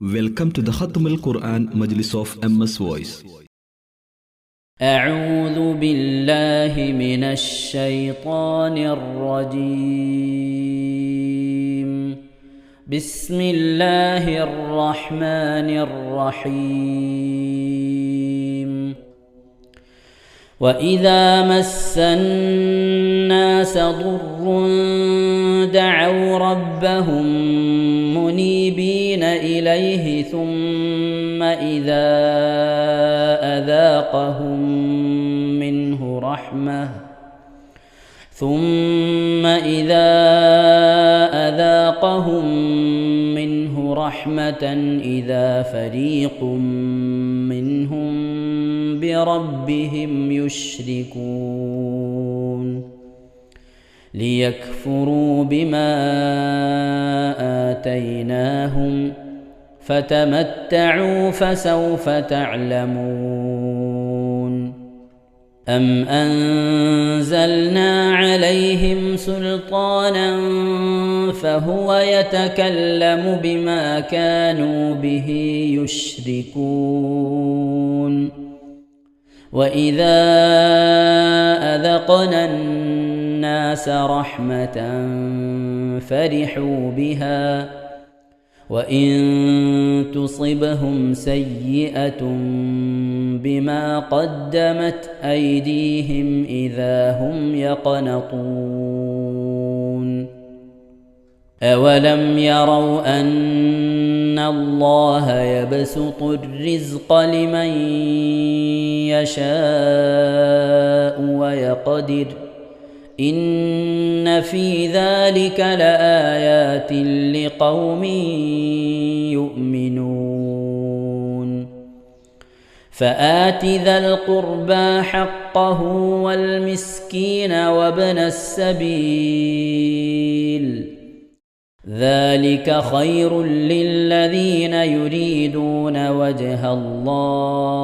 Welcome to the Khatam al-Quran Majlis of MS Voice. أعوذ بالله من الشيطان الرجيم. بسم الله الرحمن الرحيم. وإذا مس الناس ضر دعوا ربهم منيبين إليه ثم إذا أذاقهم منه رحمة إذا فريق منهم بربهم يشركون ليكفروا بما آتيناهم فتمتعوا فسوف تعلمون. أم أنزلنا عليهم سلطانا فهو يتكلم بما كانوا به يشركون. وإذا أذقنا الناس رحمة فرحوا بها وإن تصبهم سيئة بما قدمت أيديهم إذا هم يقنطون. أولم يروا أن الله يبسط الرزق لمن يشاء ويقدر إن في ذلك لآيات لقوم يؤمنون. فآت ذا القربى حقه والمسكين وابن السبيل ذلك خير للذين يريدون وجه الله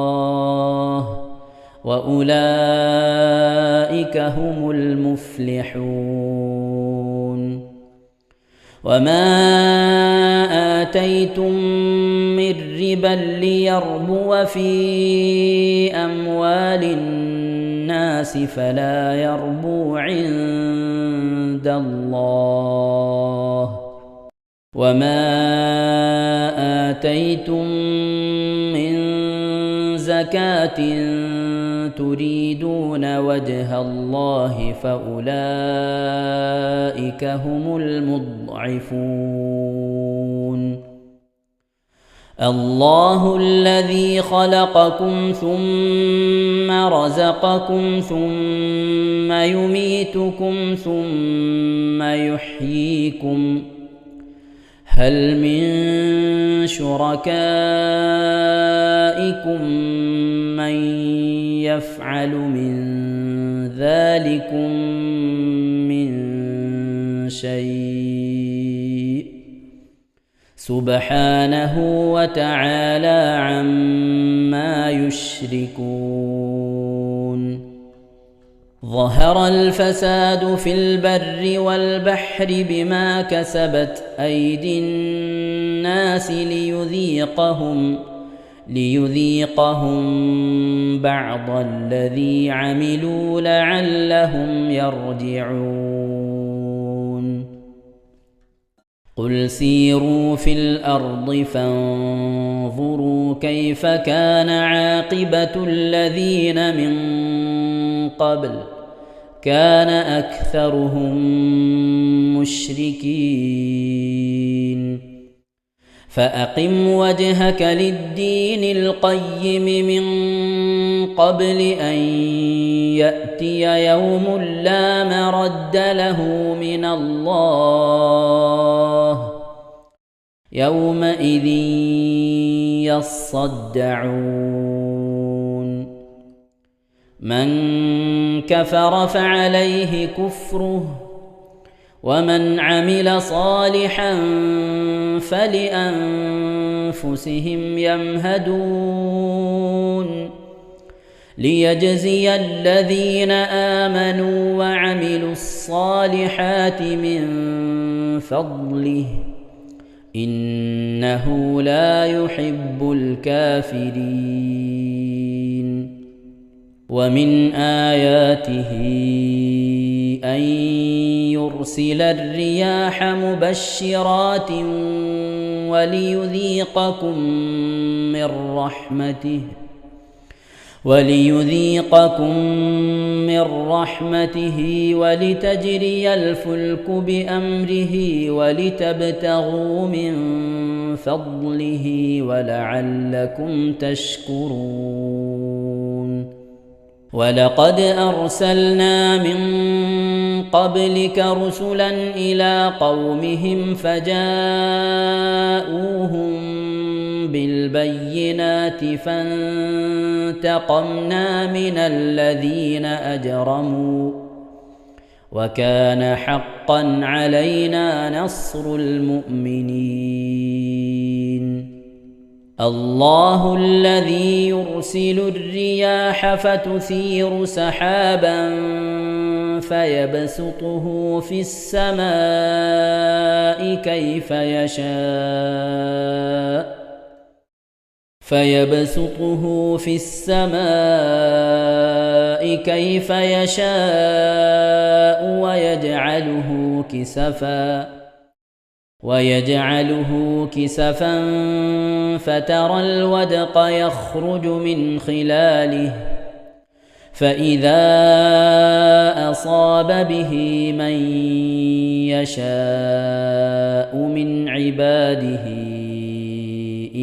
وأولئك هم المفلحون. وما آتيتم من ربا ليربو في أموال الناس فلا يربو عند الله. وما آتيتم من زكاة تريدون وجه الله فأولئك هم المضعفون. الله الذي خلقكم ثم رزقكم ثم يميتكم ثم يحييكم هل من شركائكم من يفعل من ذلكم من شيء سبحانه وتعالى عما يشركون. ظهر الفساد في البر والبحر بما كسبت أيدي الناس ليذيقهم بعض الذي عملوا لعلهم يرجعون. قل سيروا في الأرض فانظروا كيف كان عاقبة الذين من قبل كان أكثرهم مشركين. فأقم وجهك للدين القيم من قبل أن يأتي يوم لا مرد له من الله يومئذ يصدعون. من كفر فعليه كفره ومن عمل صالحا فلأنفسهم يمهدون ليجزي الذين آمنوا وعملوا الصالحات من فضله إنه لا يحب الكافرين. ومن آياته أن يرسل الرياح مبشرات وليذيقكم من رحمته ولتجري الفلك بأمره ولتبتغوا من فضله ولعلكم تشكرون. ولقد أرسلنا من قبلك رسلا إلى قومهم فجاءوهم بالبينات فانتقمنا من الذين أجرموا وكان حقا علينا نصر المؤمنين. الله الذي يرسل الرياح فتثير سحابا فيبسطه في السماء كيف يشاء ويجعله كسفا فترى الودق يخرج من خلاله فإذا أصاب به من يشاء من عباده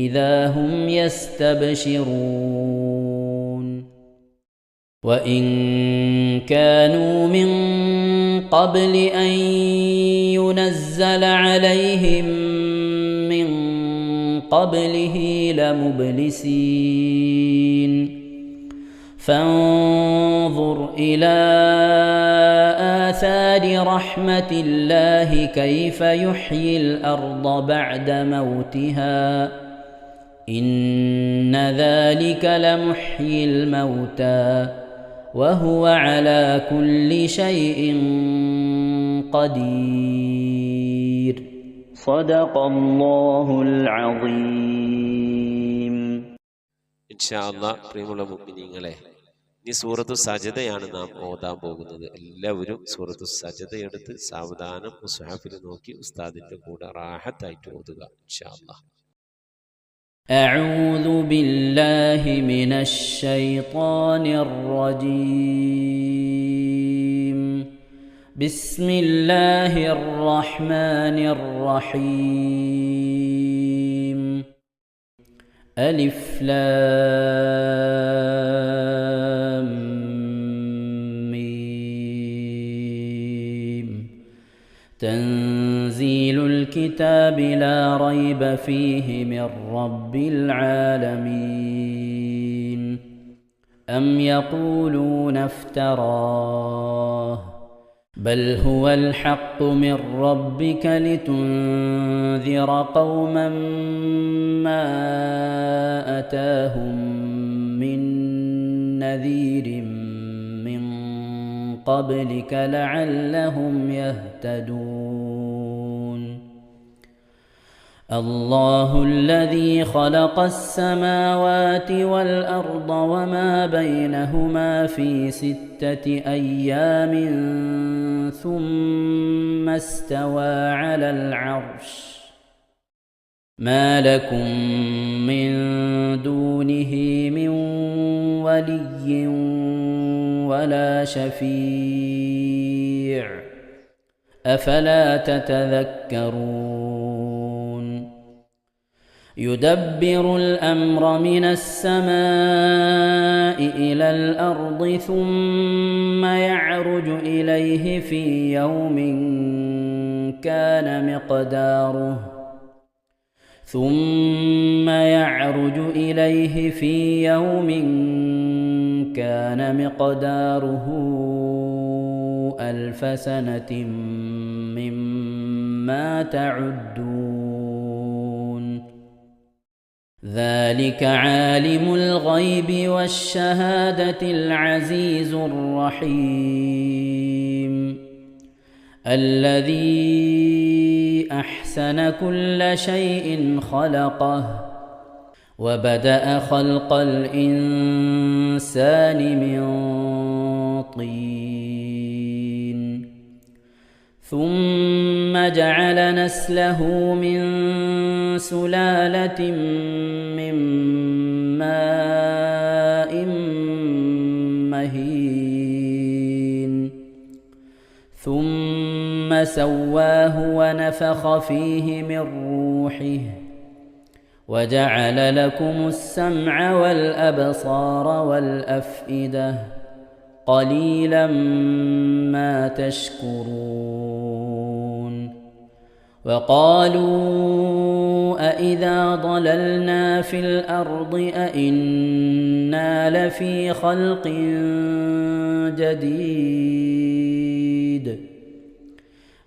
إذا هم يستبشرون. وإن كانوا من قبل أن ينزل عليهم من قبله لمبلسين. فانظر إلى آثار رحمة الله كيف يحيي الأرض بعد موتها إن ذلك لمحيي الموتى وهو على كل شيء قدير. صدق الله العظيم. ഇൻഷാ അല്ലാഹ് പ്രിയമുള്ള മുഅ്മിനീങ്ങളെ, ഇനി സൂറത്തു സജദയാണ് നാം ഓതാൻ പോകുന്നത്. എല്ലാവരും സൂറത്തു സജദ എടുത്ത് സാവധാനം മുസ്ഹഫിൽ നോക്കി ഉസ്താദിന്റെ കൂടെ റാഹത്തായിട്ട് ഓതുക ഇൻഷാ അല്ലാഹ്. أعوذ بالله من الشيطان الرجيم. بسم الله الرحمن الرحيم. ألف لام ميم. تنزيل الكتاب لا ريب فيه من رب العالمين. أم يقولون افتراه بل هو الحق من ربك لتنذر قوما ما أتاهم من نذير من قبلك لعلهم يهتدون. الله الذي خلق السماوات والأرض وما بينهما في 6 أيام ثم استوى على العرش. ما لكم من دونه من ولي ولا شفيع أفلا تتذكرون. يدبر الأمر من السماء إلى الأرض ثم يعرج إليه في يوم كان مقداره 1000 سنة مما تعدون. ذلك عالم الغيب والشهادة العزيز الرحيم. الذي أحسن كل شيء خلقه وبدأ خلق الإنسان من طين ثم جعل نسله من سلالة من ماء مهين ثم سواه ونفخ فيه من روحه وجعل لكم السمع والأبصار والأفئدة قليلا ما تشكرون وقالوا أإذا ضللنا في الأرض أإنا لفي خلق جديد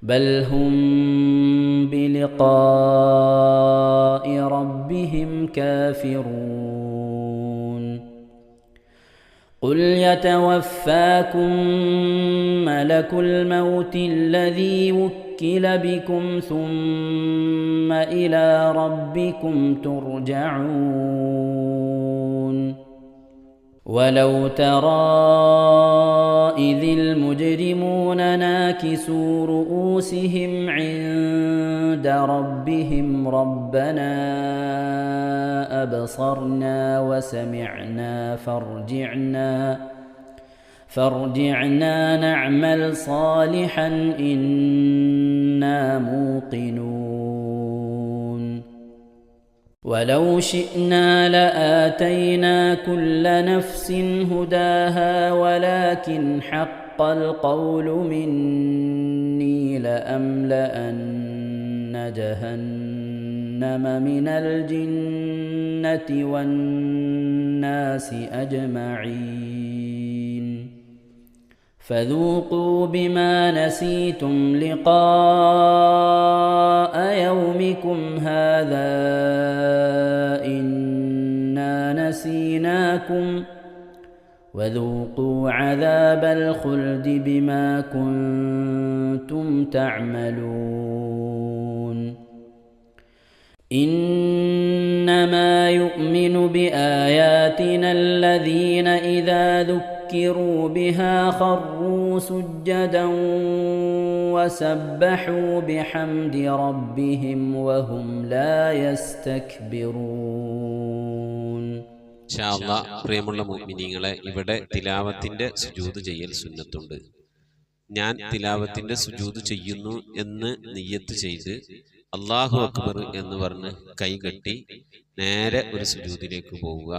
بل هم بلقاء ربهم كافرون قل يتوفاكم ملك الموت الذي وكل بكم ثم إلى ربكم ترجعون ولو ترى إذ المجرمون ناكسوا رؤوسهم عند ربهم ربنا أبصرنا وسمعنا فارجعنا نعمل صالحا إنا موقنون ولو شئنا لآتينا كل نفس هداها ولكن حق القول مني لأملأن جهنم من الجنة والناس أجمعين فذوقوا بما نسيتم لقاء يومكم هذا إنا نسيناكم وذوقوا عذاب الخلد بما كنتم تعملون إنما يؤمن بآياتنا الذين إذا ذكروا بها خروا سجدا وسبحوا بحمد ربهم وهم لا يستكبرون. ഇൻഷാ അല്ലാഹ് പ്രിയമുള്ള മുഅ്മിനീങ്ങളെ, ഇവിടെ തിലാവത്തിന്റെ സുജൂദ് ചെയ്യൽ സുന്നത്തുണ്ട്. ഞാൻ തിലാവത്തിന്റെ സുജൂദ് ചെയ്യുന്നു എന്ന് നിയ്യത്ത് ചെയ്ത് അല്ലാഹു അക്ബർ എന്ന് പറഞ്ഞ് കൈകെട്ടി നേരെ ഒരു സുജൂദിലേക്ക് പോവുക.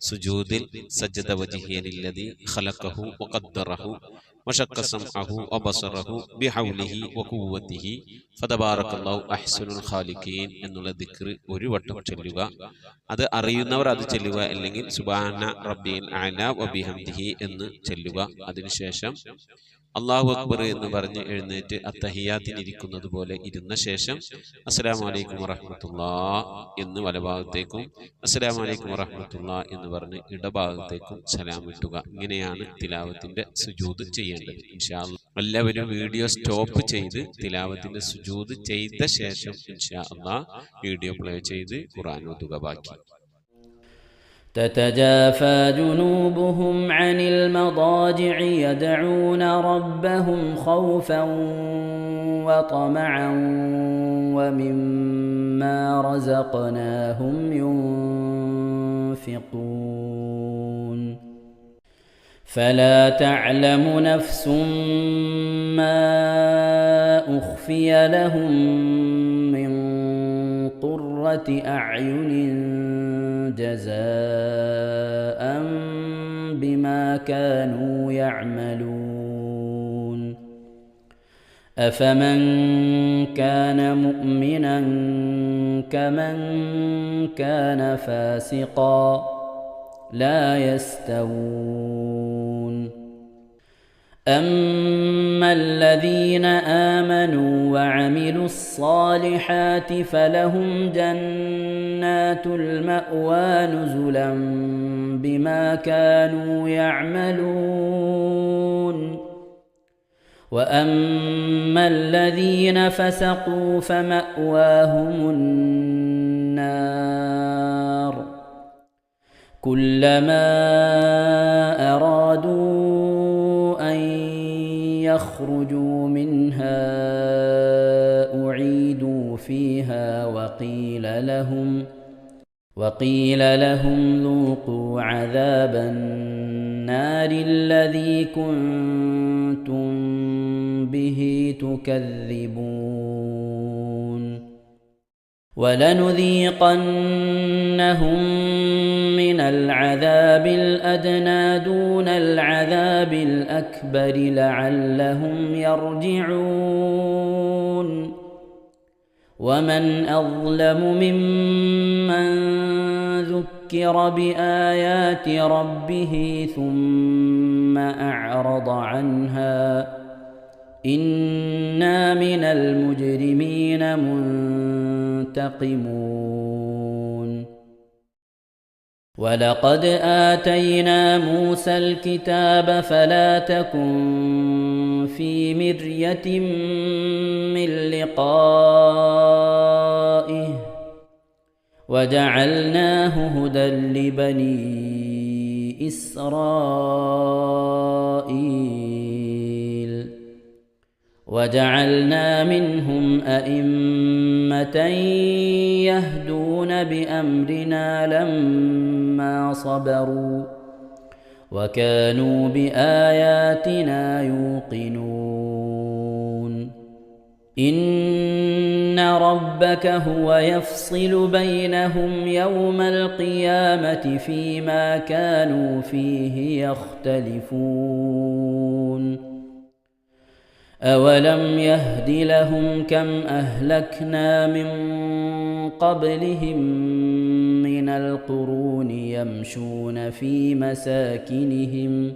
സുജൂദിൽ സജ്ജദ വജ്ഹിയ ലില്ലദി ഖലഖഹു വഖദ്ദറഹു വശഖ്ഖ സമഅഹു വബസറഹു ബിഹൗലിഹി വഖുവ്വതിഹി ഫതബാറകല്ലാഹു അഹ്സനുൽ ഖാലിഖീൻ എന്നുള്ള ദിക്ർ ഒരു വട്ടം ചൊല്ലുക. അത് അറിയുന്നവർ അത് ചൊല്ലുക, അല്ലെങ്കിൽ സുബ്ഹാന റബ്ബിൽ അഅല വബിഹംദിഹി എന്ന് ചൊല്ലുക. അതിനുശേഷം അല്ലാഹു അക്ബർ എന്ന് പറഞ്ഞ് എഴുന്നേറ്റ് അത്തഹിയാത്തിനിരിക്കുന്നത് പോലെ ഇരുന്ന ശേഷം അസ്സലാമു അലൈക്കും വറഹ്മത്തുള്ളാഹ് എന്ന് വലഭാഗത്തേക്കും അസ്സലാമു അലൈക്കും വറഹ്മത്തുള്ളാഹ് എന്ന് പറഞ്ഞ് ഇടഭാഗത്തേക്കും സലാം ഇട്ടുക. ഇങ്ങനെയാണ് തിലാവത്തിന്റെ സുജൂദ് ചെയ്യേണ്ടത്. ഇൻഷാ അല്ലാഹ് എല്ലാവരും വീഡിയോ സ്റ്റോപ്പ് ചെയ്ത് തിലാവത്തിന്റെ സുജൂദ് ചെയ്ത ശേഷം ഇൻഷാ അല്ലാഹ് വീഡിയോ പ്ലേ ചെയ്ത് ഖുർആൻ ഓതുക. ബാക്കി تتجافى جنوبهم عن المضاجع يدعون ربهم خوفا وطمعا ومما رزقناهم ينفقون فلا تعلم نفس ما أخفي لهم من قرة أعين جزاء بما كانوا يعملون أفمن كان مؤمنا كمن كان فاسقا لا يستوون أما الذين آمنوا وعملوا الصالحات فلهم جنات المأوى نزلا بما كانوا يعملون وأما الذين فسقوا فمأواهم النار كلما أرادوا أن يخرجوا منها أعيدوا فيها وقيل لهم ذوقوا عذاب النار الذي كنتم به تكذبون ولنذيقنهم من العذاب الأدنى دون العذاب الأكبر لعلهم يرجعون ومن أظلم ممن ذكر بآيات ربه ثم أعرض عنها إنا من المجرمين منتقمون ولقد آتينا موسى الكتاب فلا تكن في مرية من لقائه وجعلناه هدى لبني إسرائيل وجعلنا منهم أئمة يهدون بأمرنا لما صبروا وكانوا بآياتنا يوقنون إن ربك هو يفصل بينهم يوم القيامة فيما كانوا فيه يختلفون أولم يهد لهم كم أهلكنا من قبلهم من القرون يمشون في مساكنهم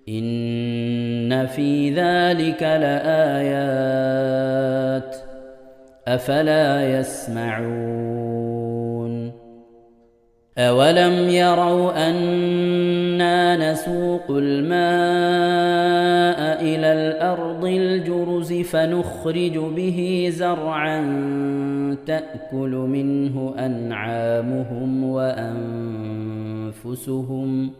إن في ذلك لآيات أفلا يسمعون أولم يروا أنا نسوق الماء إلى الأرض الجرز فنخرج به زرعا تأكل منه أنعامهم وأنفسهم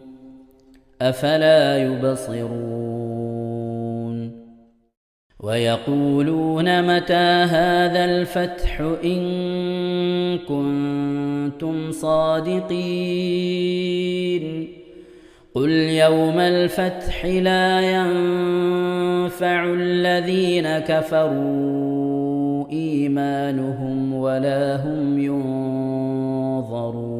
أفلا يبصرون ويقولون متى هذا الفتح إن كنتم صادقين قل يوم الفتح لا ينفع الذين كفروا إيمانهم ولا هم ينظرون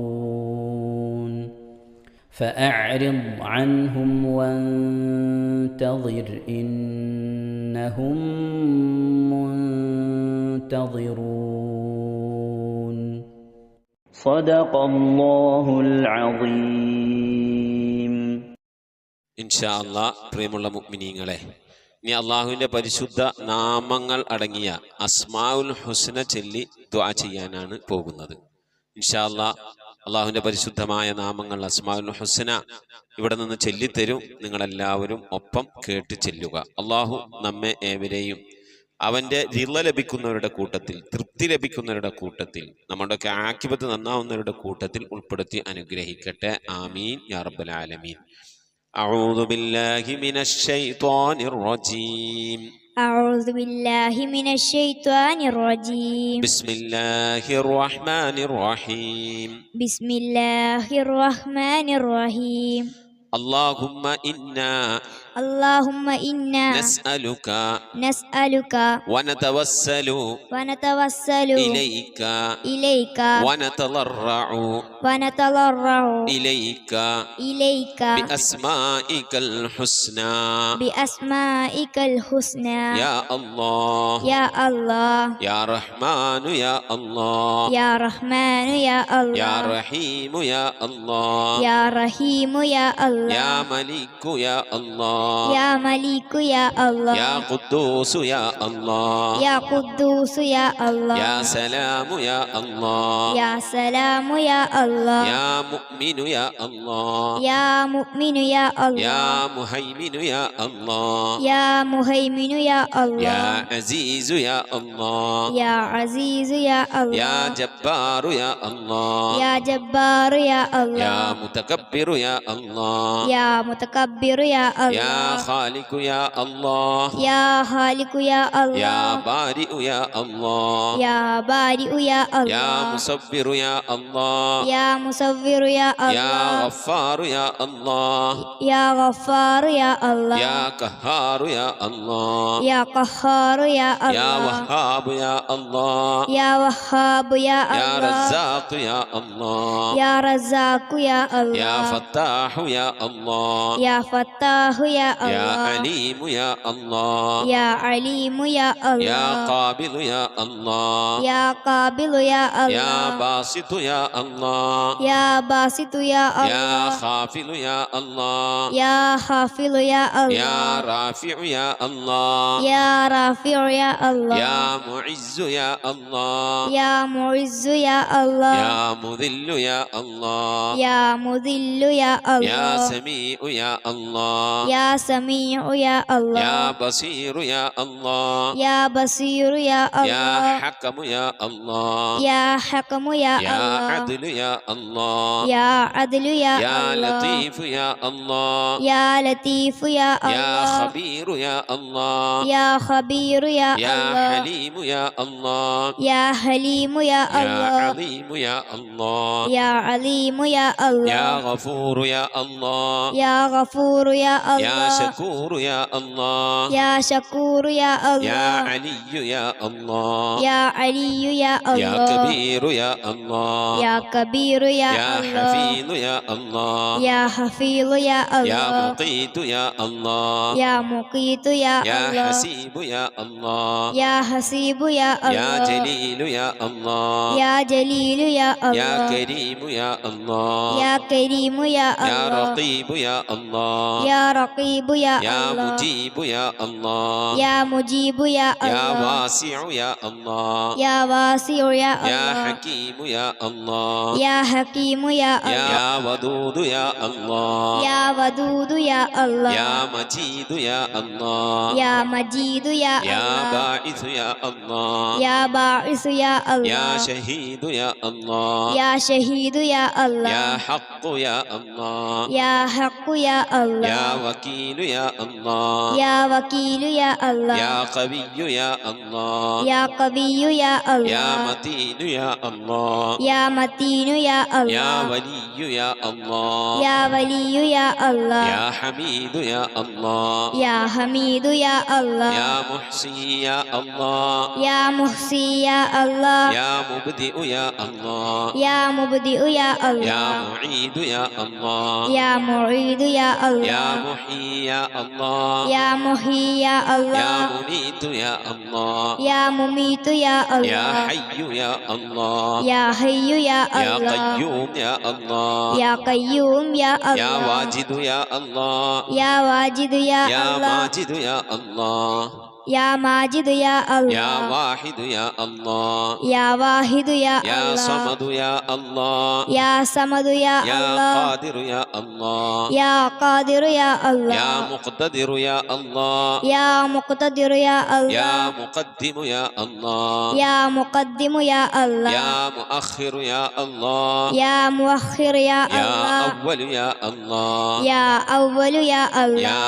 فأعرض عنهم وانتظر إنهم منتظرون صدق الله العظيم. ഇൻഷാ അല്ലാഹ് പ്രിയമുള്ള മുഅ്മിനീങ്ങളെ, ഇനി അള്ളാഹുവിൻ്റെ പരിശുദ്ധ നാമങ്ങൾ അടങ്ങിയ അസ്മാഉൽ ഹുസ്ന ചൊല്ലി ദുആ ചെയ്യാനാണ് പോകുന്നത്. ഇൻഷാ അല്ലാഹ് അള്ളാഹുവിൻ്റെ പരിശുദ്ധമായ നാമങ്ങൾ അസ്മാഉൽ ഹുസ്ന ഇവിടെ നിന്ന് ചൊല്ലിത്തരും. നിങ്ങളെല്ലാവരും ഒപ്പം കേട്ട് ചെല്ലുക. അള്ളാഹു നമ്മെ ഏവരെയും അവൻ്റെ റിള ലഭിക്കുന്നവരുടെ കൂട്ടത്തിൽ, തൃപ്തി ലഭിക്കുന്നവരുടെ കൂട്ടത്തിൽ, നമ്മുടെയൊക്കെ ആഖിബത്ത് നന്നാവുന്നവരുടെ കൂട്ടത്തിൽ ഉൾപ്പെടുത്തി അനുഗ്രഹിക്കട്ടെ. ആമീൻ യാ റബ്ബൽ ആലമീൻ. أعوذ بالله من الشيطان الرجيم. أعوذ بالله من الشيطان الرجيم. بسم الله الرحمن الرحيم. بسم الله الرحمن الرحيم. اللهم إنا نسألك ونتوسل إليك ونتضرع إليك بأسمائك الحسنى يا الله يا رحمن يا الله يا رحمن يا الله يا رحيم يا الله يا رحيم يا الله يا ملك يا الله الله يا مليك يا الله يا قدوس يا الله يا قدوس يا الله يا سلام يا الله يا سلام يا الله يا مؤمن يا الله يا مؤمن يا الله يا مهيمن يا الله يا مهيمن يا الله يا عزيز يا الله يا عزيز يا الله يا جبار يا الله يا جبار يا يا الله متكبر يا الله يا متكبر يا يا الله خالق يا الله يا خالق يا الله يا بارئ يا الله يا بارئ يا يا الله مصبر يا الله يا مصور يا يا الله غفار يا الله يا غفار يا الله يا قهار يا الله يا قهار يا يا الله وهاب يا الله يا وهاب يا يا الله رزاق يا الله يا رزاق يا يا الله فتاح يا الله يا فتاح يا يا الله عليم يا الله يا عليم يا يا الله قابل يا الله يا قابل يا يا الله باسط يا الله يا باسط يا يا الله خافل يا الله يا حافظ يا يا الله رافع يا الله يا رافع يا الله يا معز يا الله يا معز يا الله يا مذل يا الله يا مذل يا يا الله سميع يا الله يا سميع يا الله يا بصير يا الله يا بصير يا يا الله حكم يا الله يا حكم يا يا الله عدل يا الله يا عدل يا يا الله لطيف يا الله يا لطيف يا يا الله خبير يا الله يا خبير يا يا الله حليم يا الله يا حليم يا يا الله عظيم يا الله يا عليم يا يا الله غفور يا الله يا غفور يا يا الله شكور يا الله يا شكور يا يا الله علي يا الله يا علي يا يا الله كبير يا الله يا كبير يا يا الله حفيظ يا الله يا حفيظ يا يا الله مقيت يا الله يا مقيت يا يا الله حسيب يا الله يا حسيب يا يا الله جليل يا الله يا جليل يا يا الله كريم يا الله يا كريم يا يا الله رقيب يا الله يا رقيب يا يا الله مجيب يا الله يا مجيب يا يا الله واسع يا الله يا واسع يا يا الله حكيم يا الله يا حكيم يا الله يا ودود يا الله يا ودود يا الله يا مجيد يا الله يا مجيد يا يا الله باعث يا الله يا باعث يا يا الله شهيد يا الله يا شهيد يا يا الله حق يا الله يا حق يا الله يا وكيل يا الله يا وكيل يا الله يا قوي يا الله يا قوي يا يا الله متين يا الله يا متين يا يا الله ولي يا الله يا ولي يا الله يا حميد يا الله يا حميد يا الله يا محصي يا الله يا محصي يا الله يا مبدئ يا الله يا مبدئ يا يا الله معيد يا الله يا معيد يا يا الله محيي يا الله يا محيي يا يا الله مميت يا الله يا مميت يا يا الله حي يا الله يا حي يا يا الله قيوم يا الله يا قيوم يا يا الله واجد يا الله يا واجد يا يا الله ماجد يا الله يا ماجد يا يا الله واحد يا الله يا واحد يا يا الله صمد يا الله يا صمد يا يا الله قادر يا الله يا قادر يا يا الله مقتدر يا الله يا مقتدر يا يا الله مقدم يا الله يا مقدم يا الله يا مؤخر يا الله يا مؤخر يا يا الله أول يا الله يا أول يا الله يا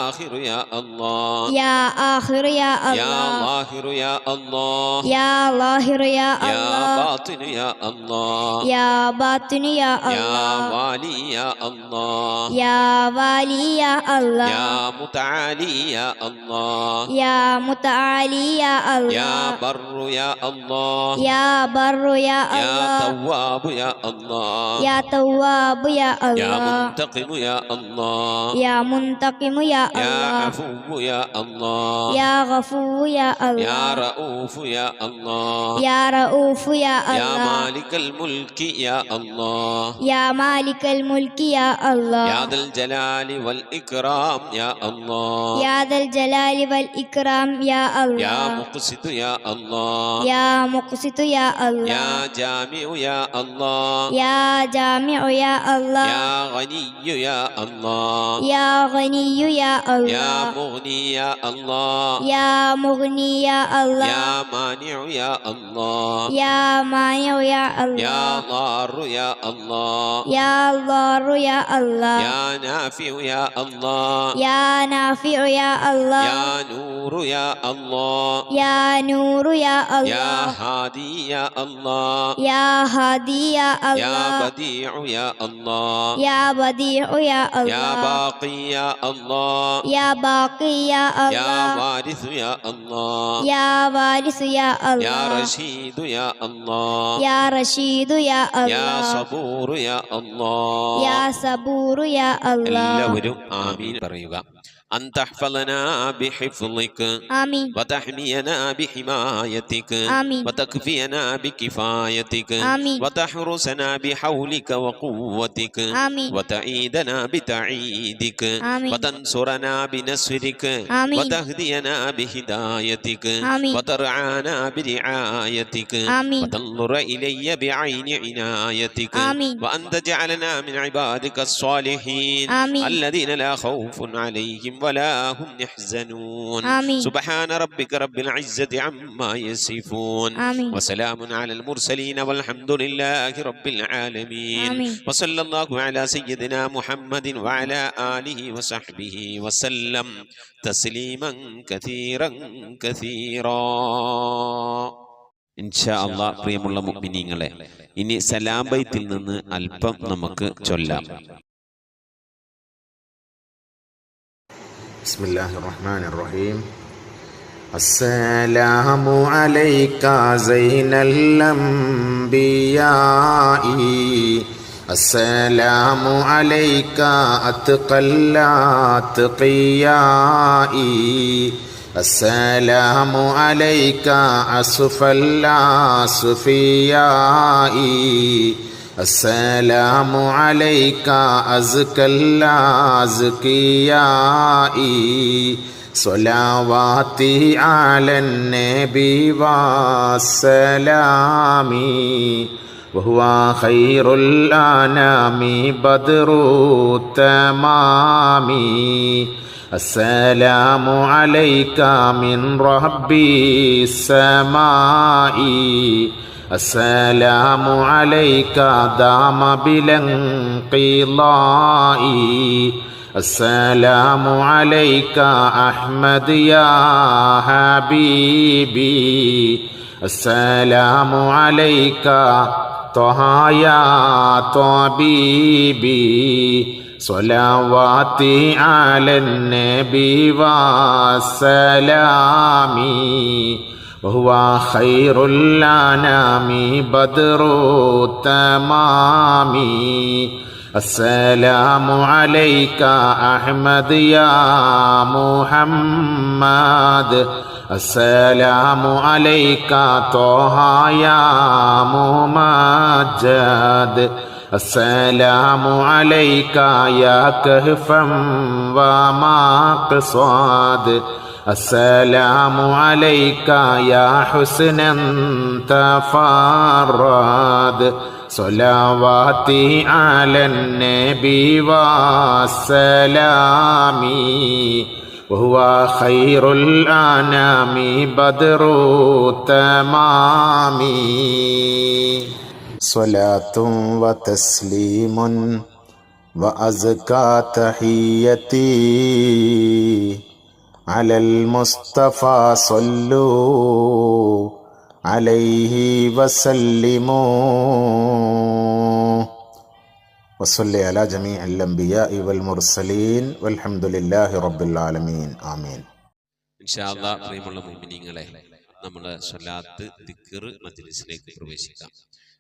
آخر يا الله يا آخر يا يا الله ظاهر يا الله يا ظاهر يا يا الله باطن يا الله يا باطن يا يا الله والي يا الله يا والي يا الله يا متعالي يا الله يا متعالي يا يا الله بر يا الله يا بر يا يا الله تواب يا الله يا تواب يا يا الله منتقم يا الله يا منتقم يا يا الله عفو يا الله يا غفور يا يا الله رؤوف يا الله يا رؤوف يا يا الله مالك الملك يا الله يا مالك الملك يا الله يا ذا الجلال والإكرام يا الله يا ذا الجلال والإكرام يا يا الله مقسط يا الله يا مقسط يا الله يا جامع يا الله يا جامع يا الله يا غني يا الله يا غني يا يا الله مغني يا الله يا مغني يا الله يا مانع يا الله يا مانع يا يا الله ضار يا الله يا ضار يا الله يا نافع يا الله يا نافع يا الله يا نور يا الله يا نور يا يا الله هادي يا الله يا هادي يا يا الله بديع يا الله يا بديع يا يا الله باقي يا الله يا باقي يا يا الله وارث يا الله يا وارث يا يا الله رشيد يا الله يا رشيد يا يا الله صبور يا الله يا صبور يا الله എല്ലാവരും ആമീൻ പറയുക. أن تحفظنا بحفظك آمين وتحمينا بحمايتك آمين وتكفينا بكفايتك آمين وتحرسنا بحولك وقوتك آمين وتعيدنا بتعيدك آمين وتنصرنا بنصرك آمين وتهدينا بهدايتك آمين وترعانا برعايتك آمين وتنظر إلي بعين عنايتك آمين وأن تجعلنا من عبادك الصالحين آمين الذين لا خوف عليهم ولا هم يحزنون آمين سبحان ربك رب العزة عما يصفون آمين وسلام على المرسلين والحمد لله رب العالمين آمين وصلى الله على سيدنا محمد وعلى آله وصحبه وسلم تسليما كثيرا كثيرا ഇൻഷാ അല്ലാഹ്. പ്രിയമുള്ള മുഅ്മിനീങ്ങളെ, ഇനി സലാം ബൈത്തിൽ നിന്ന് അല്പം നമുക്ക് ചൊല്ലാം. بسم الله الرحمن الرحيم. السلام عليك زين الأنبياء السلام عليك أتقى الأتقياء السلام عليك أصفى الأصفياء السلام عليك أزكى الأزكياء صلواتي على النبي والسلام وهو خير الأنام بدر التمام السلام عليك من ربي السماء السلام عليك دام بلا انقضاء السلام عليك أحمد يا حبيبي السلام عليك طه يا طبيبي صلواتي على النبي والسلام وهو خير الأنام بدر التمام السلام عليك أحمد يا محمد السلام عليك طه يا ممجد السلام عليك يا كهفا ومقصد السلام عليك يا حسنا تفرد صلواتي على النبي والسلام وهو خير الأنام بدر التمام صلاة وتسليم وأزكى تحيتي على المصطفى صلوا عليه وسلموا وصل على جميع الأنبياء والمرسلين والحمد لله رب العالمين آمين. ഇൻഷാ അല്ലാഹ്. പ്രിയമുള്ള മുഅ്മിനീങ്ങളെ, നമ്മുടെ സ്വലാത്ത് ദിക്ർ മജ്ലിസിലേക്ക് പ്രവേശിക്കാം.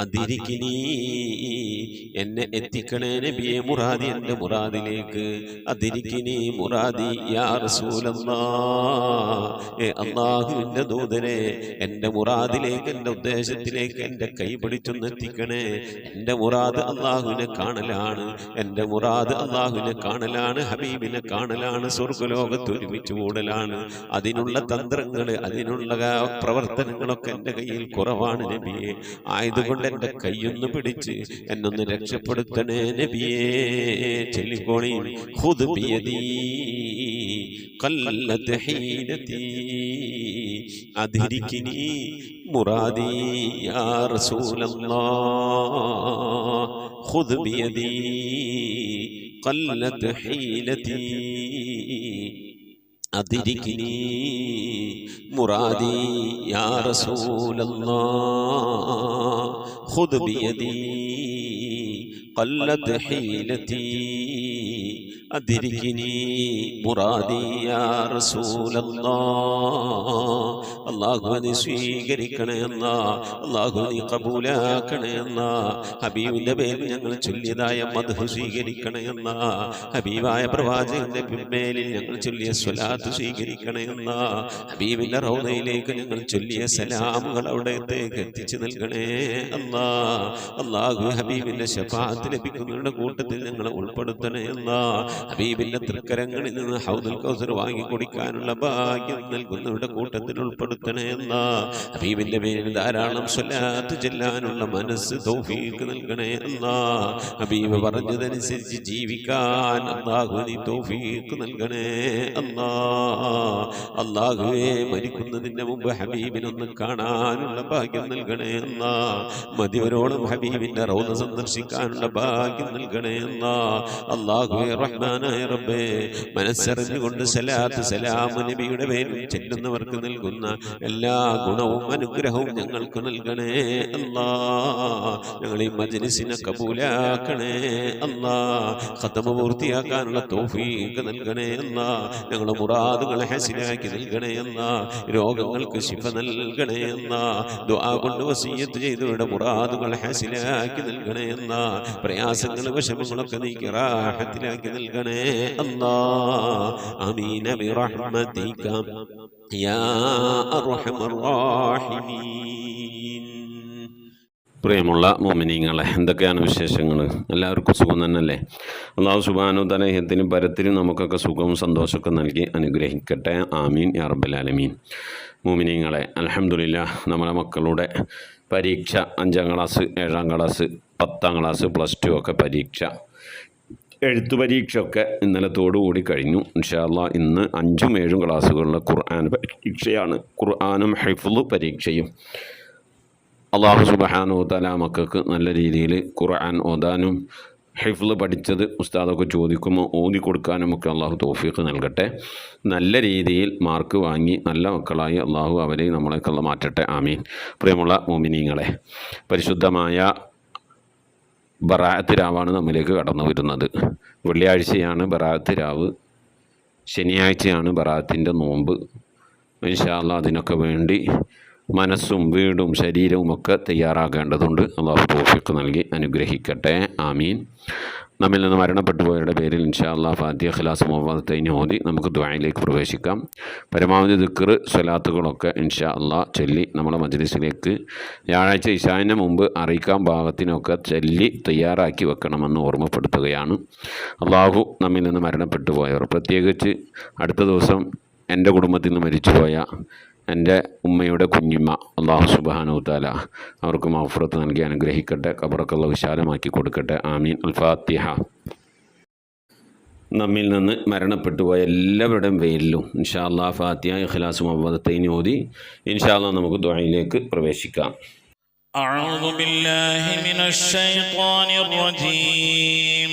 അതിരിക്കിനി എന്നെ എത്തിക്കണേ നബിയെ മുറാദി എൻ്റെ മുറാദിലേക്ക്. അതിരിക്കിനി മുറാദി യാ റസൂലല്ലാഹ്, അല്ലാഹുവിൻ്റെ ദൂതനെ എൻ്റെ മുറാദിലേക്ക്, എൻ്റെ ഉദ്ദേശത്തിലേക്ക് എൻ്റെ കൈ പിടിച്ചൊന്ന് എത്തിക്കണേ. എൻ്റെ മുറാദ് അല്ലാഹുവിനെ കാണലാണ്, എൻ്റെ മുറാദ് അല്ലാഹുവിനെ കാണലാണ്, ഹബീബിനെ കാണലാണ്, സ്വർഗ്ഗലോകത്ത് ഒരുമിച്ച് കൂടലാണ്. അതിനുള്ള തന്ത്രങ്ങൾ, അതിനുള്ള പ്രവർത്തനങ്ങളൊക്കെ എൻ്റെ കയ്യിൽ കുറവാണ് നബിയെ. ആയതുകൊണ്ട് എൻ്റെ കൈയൊന്ന് പിടിച്ച് എന്നൊന്ന് രക്ഷപ്പെടുത്തണേ നബിയേ. ചൊല്ലിക്കോളി, ഖുദ് ബിയദീ ഖല്ലത് ഹീനതീ അദ്രികിനി മുറാദി യാ റസൂലല്ലാഹ്. ഖുദ് ബിയദീ ഖല്ലത് ഹീനതീ അദ്രികിനി മുറാദി യാ റസൂലല്ലാഹ്. ഖുദ് ബിയദീ ഖല്ലത് ഹീലതീ അദ്രികിനി മുറാദി യാ റസൂലല്ലാഹ്. അല്ലാഹു നീ സ്വീകരിക്കണേ അല്ലാ, അല്ലാഹു നീ കബൂലാക്കണേ അല്ലാ. ഹബീബിന്റെ പേരിൽ ഞങ്ങൾ ചൊല്ലിയതായ മദ്ഹ് സ്വീകരിക്കണേ അല്ലാ. ഹബീബായ പ്രവാചകന്റെ മേലിൽ ഞങ്ങൾ ചൊല്ലിയ സ്വലാത്ത് സ്വീകരിക്കണേ അല്ലാ. ഹബീബിന്റെ റൗദയിലേക്ക് ഞങ്ങൾ ചൊല്ലിയ സലാമുകൾ അവിടത്തേക്ക് എത്തിച്ചു നൽകണേ അല്ലാ. അല്ലാഹു ഹബീബിന്റെ ശഫാഅത്ത് ലഭിക്കുന്നവരുടെ കൂട്ടത്തിൽ ഞങ്ങളെ ഉൾപ്പെടുത്തണേ അല്ലാ. ഹബീബിന്റെ തൃക്കരങ്ങളിൽ നിന്ന് ഹൗദുൽ കൗസർ വാങ്ങി കുടിക്കാനുള്ള ഭാഗ്യം നൽകുന്നവരുടെ കൂട്ടത്തിൽ ഉൾപ്പെടുത്തണേ അല്ലാ. ഹബീബിന്റെ പേരിൽ ധാരാളം സ്വലാത്ത് ചെല്ലാനുള്ള മനസ്സ് തൗഫീഖ് നൽകണേ അല്ലാ. ഹബീബ് പറഞ്ഞതനുസരിച്ച് ജീവിക്കാൻ അല്ലാഹു നീ തൗഫീഖ് നൽകണേ അല്ലാ. അല്ലാഹുവേ, മരിക്കുന്നതിന്റെ മുമ്പ് ഹബീബിനൊന്ന് കാണാനുള്ള ഭാഗ്യം നൽകണേ അല്ലാ. മതിവരോളം ഹബീബിന്റെ റൗദ സന്ദർശിക്കാനുള്ള ഭാഗ്യം നൽകണേ അല്ലാ. അല്ലാഹുവേ റഹ്മാനായ റബ്ബേ, മനസ്സറിഞ്ഞുകൊണ്ട് സലാത്ത് സലാം നബിയുടെ പേരിൽ ചെല്ലുന്നവർക്ക് നൽകുന്ന എല്ലാ ഗുണവും അനുഗ്രഹവും ഞങ്ങൾക്ക് നൽകണേ അല്ലാ. ഞങ്ങൾ ഈ മജ്‌ലിസിനെ കബൂലാക്കണേ അല്ലാ. ഖത്മ പൂർത്തിയാക്കാനുള്ള തൗഫീഖ് നൽകണേ അല്ലാ. ഞങ്ങളുടെ മുറാദുകളെ ഹസിലാക്കി നൽകണേ അല്ലാ. രോഗങ്ങൾക്ക് ശിഫ നൽകണേ അല്ലാ. ദുആ കൊണ്ട് വസിയ്യത്ത് ചെയ്തവരുടെ മുറാദുകൾ ഹസിലാക്കി നൽകണേ അല്ലാ. പ്രയാസങ്ങൾ വിഷമങ്ങളൊക്കെ നീക്കി റാഹത്തിലാക്കി നൽകണേ അല്ലാ. ആമീൻ ബിറഹ്മതിക യാ അർഹമർ റഹീമീൻ. പ്രിയമുള്ള മുഅ്മിനീങ്ങളെ, എന്തൊക്കെയാണ് വിശേഷങ്ങൾ? എല്ലാവർക്കും സുഖം തന്നെയല്ലേ? അല്ലാഹു സുബ്ഹാനഹു വ തആല ഇഹത്തിനും പരത്തിനും നമുക്കൊക്കെ സുഖവും സന്തോഷമൊക്കെ നൽകി അനുഗ്രഹിക്കട്ടെ. ആമീൻ യാ റബ്ബൽ ആലമീൻ. മുഅ്മിനീങ്ങളെ, അൽഹംദുലില്ലാഹ്, നമ്മുടെ മക്കളുടെ പരീക്ഷ 5ാം ക്ലാസ്, 7ാം ക്ലാസ്, 10ാം ക്ലാസ്, +2 ഒക്കെ പരീക്ഷ, എഴുത്തു പരീക്ഷയൊക്കെ ഇന്നലത്തോടുകൂടി കഴിഞ്ഞു. ഇൻഷാ അല്ലാഹ് ഇന്ന് 5ഉം 7ഉം ക്ലാസ്സുകളിലെ ഖുർആൻ പരീക്ഷയാണ്. ഖുർആനും ഹിഫ്ള് പരീക്ഷയും. അല്ലാഹു സുബ്ഹാനഹു വ തആല മക്കൾക്ക് നല്ല രീതിയിൽ ഖുർആൻ ഓതാനും ഹിഫ്ള് പഠിച്ചത് ഉസ്താദൊക്കെ ചോദിക്കുമ്പോൾ ഓതി കൊടുക്കാനുമൊക്കെ അള്ളാഹു തൗഫീഖ് നൽകട്ടെ. നല്ല രീതിയിൽ മാർക്ക് വാങ്ങി നല്ല മക്കളായി അള്ളാഹു അവരെ നമ്മളെക്കുള്ള മാറ്റട്ടെ. ആമീൻ. പ്രിയമുള്ള മുഅ്മിനീങ്ങളെ, പരിശുദ്ധമായ ബറാഅത്ത് രാവാണ് നമ്മിലേക്ക് കടന്നു വരുന്നത്. വെള്ളിയാഴ്ചയാണ് ബറാഅത്ത് രാവ്, ശനിയാഴ്ചയാണ് ബറാഅത്തിൻ്റെ നോമ്പ്. ഇൻഷാ അല്ലാഹ് അതിനൊക്കെ വേണ്ടി മനസ്സും വീടും ശരീരവും ഒക്കെ തയ്യാറാകേണ്ടതുണ്ട്. അള്ളാഹു തൗഫീഖ് നൽകി അനുഗ്രഹിക്കട്ടെ. ആമീൻ. നമ്മിൽ നിന്ന് മരണപ്പെട്ടു പോയവരുടെ പേരിൽ ഇൻഷാ അല്ലാഹ് ഫാത്തിഹ, ഇഖ്ലാസ്, മുഅവ്വദത്തൈൻ ഓതി നമുക്ക് ദുആയിലേക്ക് പ്രവേശിക്കാം. പരമാവധി ദിക്ർ സ്വലാത്തുകളൊക്കെ ഇൻഷാ അല്ലാഹ് ചൊല്ലി നമ്മളെ മജ്‌ലിസിലേക്ക് വ്യാഴാഴ്ച ഇശാഇന് മുമ്പ് അറിയിക്കാൻ പാകത്തിനൊക്കെ ചൊല്ലി തയ്യാറാക്കി വെക്കണമെന്ന് ഓർമ്മപ്പെടുത്തുകയാണ്. അള്ളാഹു നമ്മിൽ നിന്ന് മരണപ്പെട്ടു പോയവർ, പ്രത്യേകിച്ച് അടുത്ത ദിവസം എൻ്റെ കുടുംബത്തിൽ നിന്ന് മരിച്ചുപോയ എൻ്റെ ഉമ്മയുടെ കുഞ്ഞിമ്മ, അല്ലാഹു സുബ്ഹാനഹു വ തആല അവർക്ക് മഗ്ഫിറത്ത് നൽകി അനുഗ്രഹിക്കട്ടെ. ഖബറൊക്കെ അല്ലാഹു വിശാലമാക്കി കൊടുക്കട്ടെ. ആമീൻ. അൽ ഫാത്തിഹ. നമ്മിൽ നിന്ന് മരണപ്പെട്ടു പോയ എല്ലാവരുടെയും പേരിലും ഇൻഷാ അല്ലാഹ് ഫാത്തിഹ, ഇഖ്ലാസ്, മുഅവ്വദത്തൈൻ ഓതി ഇൻഷാ അല്ലാഹ് നമുക്ക് ദുആയിലേക്ക് പ്രവേശിക്കാം. أعوذ بالله من الشيطان الرجيم.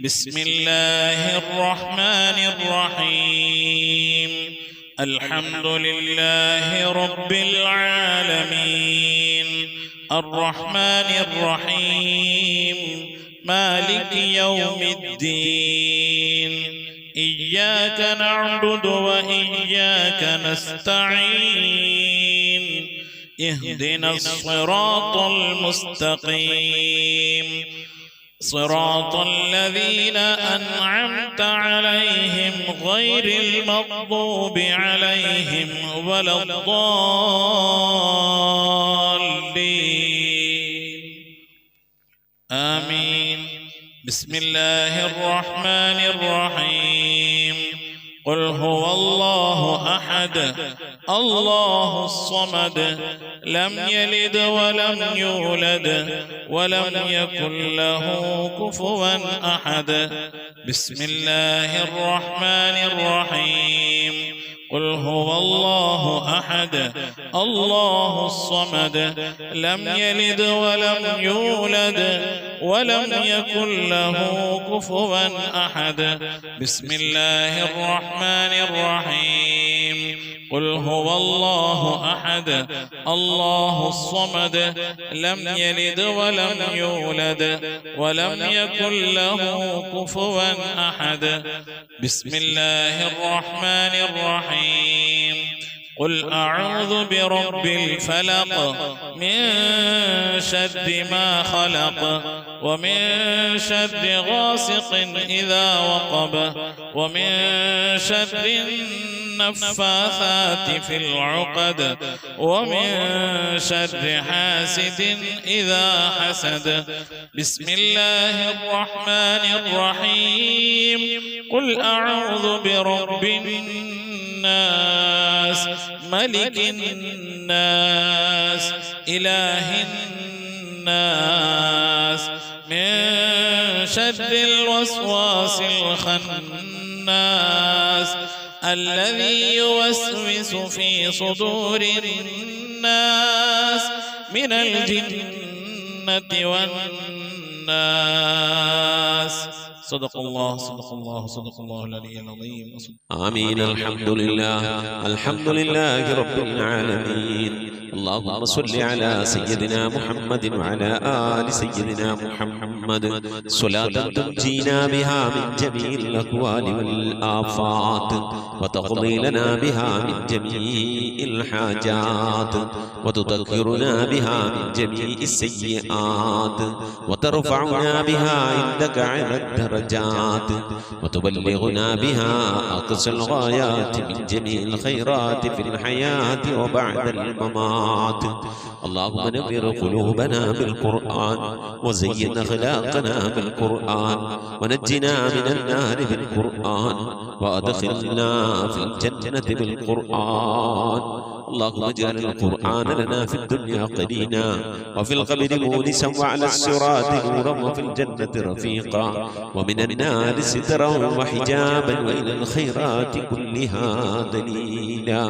بسم الله الرحمن الرحيم. الحمد لله رب العالمين الرحمن الرحيم مالك يوم الدين إياك نعبد وإياك نستعين اهدنا الصراط المستقيم صراط الذين أنعمت عليهم غير المغضوب عليهم ولا الضالين آمين. بسم الله الرحمن الرحيم. قل هو الله أحد الله الصمد لم يلد ولم يولد ولم يكن له كفوا أحد. بسم الله الرحمن الرحيم. قل هو الله أحد الله الصمد لم يلد ولم يولد ولم يكن له كفوا أحد. بسم الله الرحمن الرحيم. قل هو الله أحد الله الصمد لم يلد ولم يولد ولم يكن له كفوا أحد. بسم الله الرحمن الرحيم. قل أعوذ برب الفلق من شر ما خلق ومن شر غاسق إذا وقب ومن شر النفاثات في العقد ومن شر حاسد إذا حسد. بسم الله الرحمن الرحيم. قل أعوذ برب الناس ملك الناس إله الناس من شر الوسواس الخناس الذي يوسوس في صدور الناس من الجنة والناس. صدق الله صدق الله صدق الله العلي العظيم. آمين. الحمد لله رب العالمين. اللهم صل على سيدنا محمد وعلى آل سيدنا محمد صلاة تنجينا بها من جميع الأهوال والآفات وتقضي لنا بها من جميع الحاجات وتذكرنا بها من جميع السيئات وترفعنا بها عندك على الدرجات وتبلغنا بها أقصى الغايات من جميع الخيرات في الحياة وبعد الممات. اللهم نور قلوبنا بالقرآن وزين أخلاقنا بالقرآن ونجنا من النار بالقرآن وأدخلنا في الجنة بالقرآن. اللهم اجعل القرآن لنا في الدنيا قرينا وفي القبر مونسا وعلى الصراط نورا وفي الجنة رفيقا ومن النار سترا وحجابا وإلى الخيرات كلها دليلا.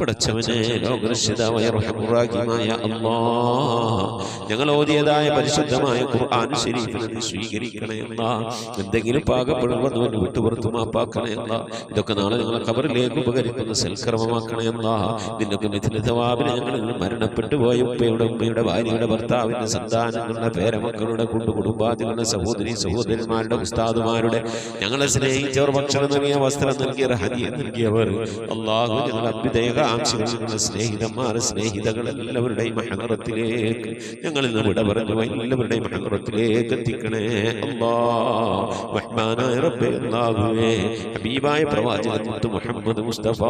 പടച്ചവനെ ലോകരക്ഷിതാവായ റഹ്മാനായ അല്ലാഹ് ഞങ്ങൾ ഓതിയതായ പരിശുദ്ധമായ ഖുർആൻ ശരീഫിനെ നീ സ്വീകരിക്കണേ അല്ലാഹ്. എന്തെങ്കിലും പാകപ്പെടുമ്പോൾ വിട്ടുപുറത്തു മാപ്പാക്കണേ അല്ലാഹ്. ഇതൊക്കെ നാളെ ഞങ്ങളെ ഖബറിലേക്ക് ഉപകരിക്കുന്ന സൽക്കർമ്മമാക്കണേ അല്ലാഹ്. നിന്നൊക്കെ മിഥിലതവാബിനെ ഞങ്ങളിൽ മരണപ്പെട്ടു പോയ ഉമ്മയുടെ ഭാര്യയുടെ ഭർത്താവിന്റെ സന്താനങ്ങളുടെ പേരമക്കളുടെ കുടുംബാദികളുടെ സഹോദരി സഹോദരന്മാരുടെ ഉസ്താദുമാരുടെ ഞങ്ങളെ സ്നേഹിച്ചവർ ഭക്ഷണം നൽകിയ വസ്ത്രം നൽകിയവർ ഹദിയ നൽകിയവർ അല്ലാഹു ഞങ്ങളുടെ അഭ്യുദയ ആംശങ്ങളുടെ സ്നേഹിതന്മാരെ സ്നേഹിതകൾ എല്ലാവരുടെയും ഹദറത്തിലേക്ക് ഞങ്ങളിൽ നിന്ന് വിട പറഞ്ഞു എല്ലാവരുടെയും ഹദറത്തിലേക്ക് എത്തിക്കണേ അല്ലാഹ്. റഹ്മാനായ റബ്ബേ അല്ലാഹുവേ ഹബീബായ പ്രവാചകൻ മുഹമ്മദ് മുസ്തഫ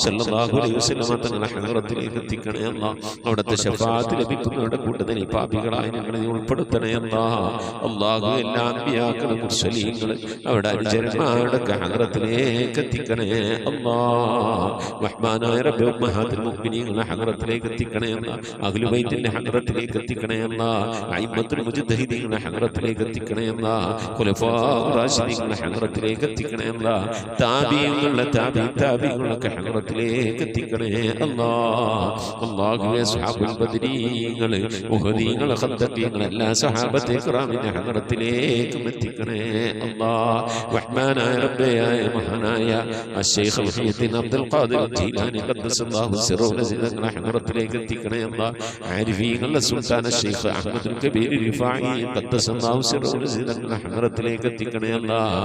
സല്ലല്ലാഹു അലൈഹി വസല്ലം തങ്ങളുടെ ഹദറത്തിലേക്ക് എത്തിക്കണേ അല്ലാഹ്. അവിടുത്തെ ശഫാഅത്ത് ലഭിക്കുന്നവരുടെ കൂട്ടത്തിൽ ഈ പാപികളായ ഞങ്ങളെ ഉൾപ്പെടുത്തണേ അല്ലാഹ്. അല്ലാഹു എല്ലാ അൻബിയാക്കളും മുർസലീങ്ങളും അവരുടെ അനുചരന്മാരുടെ ഹദറത്തിലേക്ക് എത്തിക്കണേ അല്ലാഹ്. റഹ്മാനായ റബ്ബേ ഉമ്മഹാത്തുൽ മുഅ്മിനീങ്ങളുടെ ഹദറത്തിലേക്ക് എത്തിക്കണേ അല്ലാഹ്. അഹ്ലു ബൈത്തിന്റെ ഹദറത്തിലേക്ക് എത്തിക്കണേ അല്ലാഹ്. അയിമ്മത്തുൽ മുജ്തഹിദീങ്ങളുടെ ഹദറത്തിലേക്ക് എത്തിക്കണേ അല്ലാഹ്. ഖുലഫാഉർ റാഷിദീങ്ങളുടെ ഹദറത്തിലേക്ക് എത്തിക്കണേ അല്ലാഹ്. താബീങ്ങളുടെ താബീങ്ങളുടെ ഹദറത്തിലേക്ക് എത്തിക്കണേ അല്ലാഹ്. അല്ലാഹുവേ സ്വഹാബുൽ ബദരീങ്ങൾ ഉഹദീങ്ങൾ ഖദ്ദഖീങ്ങൾ എല്ലാ സ്വഹാബത്തെ കിറാമിന്റെ ഹദറത്തിലേക്ക് എത്തിക്കണേ അല്ലാഹ്. റഹ്മാനായ റബ്ബേ മഹാനായ അശ്ശൈഖ് മുഹയ്യിദ്ദീൻ അബ്ദുൽ ഖാദിർ ജീലാനി ഖദ്ദസല്ലാഹു സിറഹു അസീസ് തങ്ങളെ ഹദറത്തിലേക്ക് എത്തിക്കണേ അല്ലാഹ്. ആരിഫീങ്ങളുടെ സുൽത്താന ശൈഖ് അഹ്മദുൽ കബീർ റിഫായി ഖദ്ദസല്ലാഹു സിറഹു അസീസ് തങ്ങളെ ഹദറത്തിലേക്ക് എത്തിക്കണേ അല്ലാഹ്.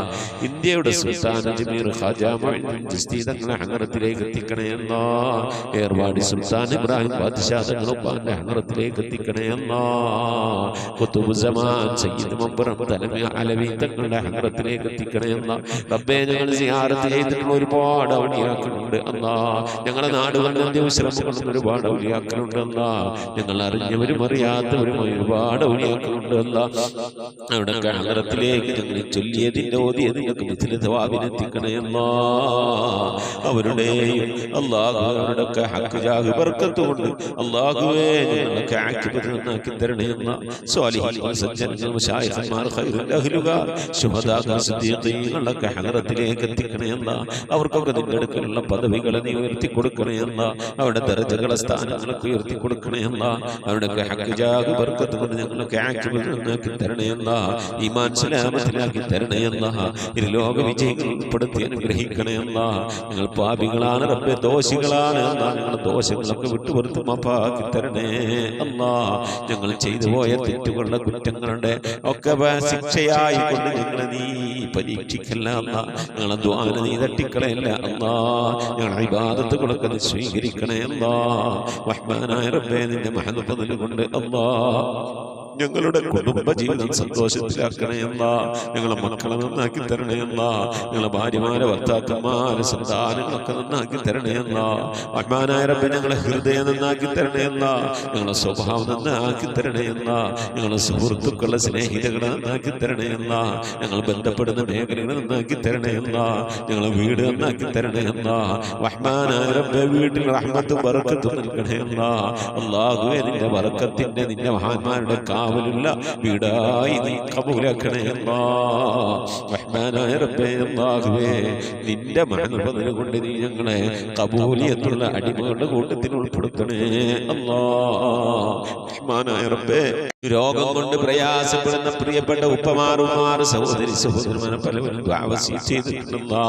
ഇന്ത്യയുടെ സുൽത്താൻ അജ്മീർ ഖാജ മുഈനുദ്ദീൻ ചിശ്തി തങ്ങളെ ഹദറത്തിലേക്ക് എത്തിക്കണേ അല്ലാഹ്. ഏർവാടി സുൽത്താൻ ഇബ്രാഹിം ബാദ്ശാ തങ്ങളുപ്പാന്റെ ഹദറത്തിലേക്ക് എത്തിക്കണേ അല്ലാഹ്. ഖുതുബുസ്സമാൻ സയ്യിദ് മബ്റം തലമി അലവി തങ്ങളുടെ ഹദറത്തിലേക്ക് എത്തിക്കണേ അല്ലാഹ്. റബ്ബേ ഞങ്ങൾ സിയാറത്ത് ചെയ്തിട്ടുള്ള ഒരുപാട് ഔലിയാക്കളുണ്ട് അല്ലാഹ്. ഞങ്ങളുടെ നാടുകളിൽ വിശ്രമങ്ങളുള്ള ഒരുപാട് ഔലിയാക്കളുണ്ട് അല്ലാഹ്. ഞങ്ങൾ അറിഞ്ഞവരും അറിയാത്തവരുമായി ഒരുപാട് ഔലിയാക്കളുണ്ട് അല്ലാഹ്. അവിടെയൊക്കെ ഹദറത്തിലേക്ക് ഞങ്ങൾ ചൊല്ലിയതിന്റെ ഓതിയതിനൊക്കെ മിഥില തവാബിനെത്തിക്കണേ അല്ലാഹ്. അവരുടെയും അല്ലാഹു അവരുടെയൊക്കെ ഹഖ് ജാഹ് ബർക്കത്ത് കൊണ്ട് അല്ലാഹുവേ ഞങ്ങളൊക്കെ ആക്കിബത്ത് നന്നാക്കി തരണേ അല്ലാഹ്. സ്വാലിഹീൻ സജ്ജനങ്ങൾ മശായിഖന്മാർ ഖൈറുൽ അഹ്ലുകാർ ശുഹദാ സിദ്ദീഖീങ്ങളൊക്കെ ഹദറത്തിലേക്ക് എത്തിക്കണേ അല്ലാഹ്. അവർക്കൊക്കെ നിന്റെ അടുക്കലുള്ള പദവികളെ നീ ഉയർത്തി കൊടുക്കണേ അല്ലാഹ്. അവരുടെ ദർജകളെ സ്ഥാനങ്ങളൊക്കെ ഉയർത്തി കൊടുക്കണേ അല്ലാഹ്. അവരുടെയൊക്കെ ഹഖ് ജാഹ് ബർക്കത്ത് കൊണ്ട് ഞങ്ങളൊക്കെ ആക്കിബത്ത് നന്നാക്കി തരണേ അല്ലാഹ്. ഈമാൻ സലാമത്തിലാക്കി തരണേ അല്ലാഹ്. ഇരുലോക വിജയികൾ ഉൾപ്പെടുത്തി അനുഗ്രഹിക്കണേ അല്ലാഹ്. ഞങ്ങൾ പാപികളാണ് റബ്ബേ, ദോഷികളാണ് അല്ലാഹ്. ഞങ്ങളുടെ ദോഷങ്ങളൊക്കെ വിട്ടുപുറത്ത് മാപ്പാക്കി തരണേ അല്ലാഹ്. ഞങ്ങൾ ചെയ്തു പോയ തെറ്റുകളുടെ കുറ്റങ്ങളുടെ ഒക്കെ ശിക്ഷയായി കൊണ്ട് ഞങ്ങളെ നീ പരീക്ഷിക്കല്ല അല്ലാഹ്. ഞങ്ങളെ ദുആന നീ തട്ടിക്കളയല്ല അല്ലാഹ്. ഞങ്ങളുടെ ഇബാദത്തുകളൊക്കെ നീ സ്വീകരിക്കണേ അല്ലാഹ്. റഹ്മാനായ റബ്ബേ നിന്റെ മഹദ് ഫദ്ൽ കൊണ്ട് അല്ലാഹ് ഞങ്ങളുടെ കുടുംബ ജീവിതം സന്തോഷത്തിലാക്കണേ അല്ലാഹ്. ഞങ്ങളെ മക്കളെ നന്നാക്കി തരണേ അല്ലാഹ്. ഞങ്ങളെ ഭാര്യമാരെ ഭർത്താക്കന്മാരെ സന്താനങ്ങളൊക്കെ നന്നാക്കി തരണേ അല്ലാഹ്. റഹ്മാനായ റബ്ബേ ഞങ്ങളെ ഹൃദയം നന്നാക്കി തരണേ അല്ലാഹ്. ഞങ്ങളെ സ്വഭാവം നന്നാക്കി തരണേ അല്ലാഹ്. ഞങ്ങളെ സുഹൃത്തുക്കളെ സ്നേഹിതകളെ നന്നാക്കി തരണേ അല്ലാഹ്. ഞങ്ങൾ ബന്ധപ്പെടുന്ന മേഖലകളെ നന്നാക്കി തരണേ അല്ലാഹ്. ഞങ്ങളെ വീട് നന്നാക്കി തരണേ അല്ലാഹ്. റഹ്മാനായ റബ്ബേ വീട്ടിൽ റഹ്മത്തും ബറക്കത്തും നൽകണേ അല്ലാഹ്. അല്ലാഹുവേ നിന്റെ ബറക്കത്തിന്റെ നിന്റെ മഹാന്മാരുടെ കാവലുള്ള വീടായി നീ കബൂലാക്കണേ അല്ലാഹ്. റഹ്മാനായ റബ്ബേ അല്ലാഹുവേ നിന്റെ മഹദ് കൊണ്ട് നീ ഞങ്ങളെ കബൂലിയത്തുള്ള അടിമകളുടെ കൂട്ടത്തിൽ ഉൾപ്പെടുത്തണേ അല്ലാഹ്. റഹ്മാനായ റബ്ബേ രോഗം കൊണ്ട് പ്രയാസപ്പെടുന്ന പ്രിയപ്പെട്ട ഉപ്പമാറുമാർ സഹോദരി സഹോദരന്മാരെ പലവരും ചെയ്തിട്ടുണ്ടല്ലാ.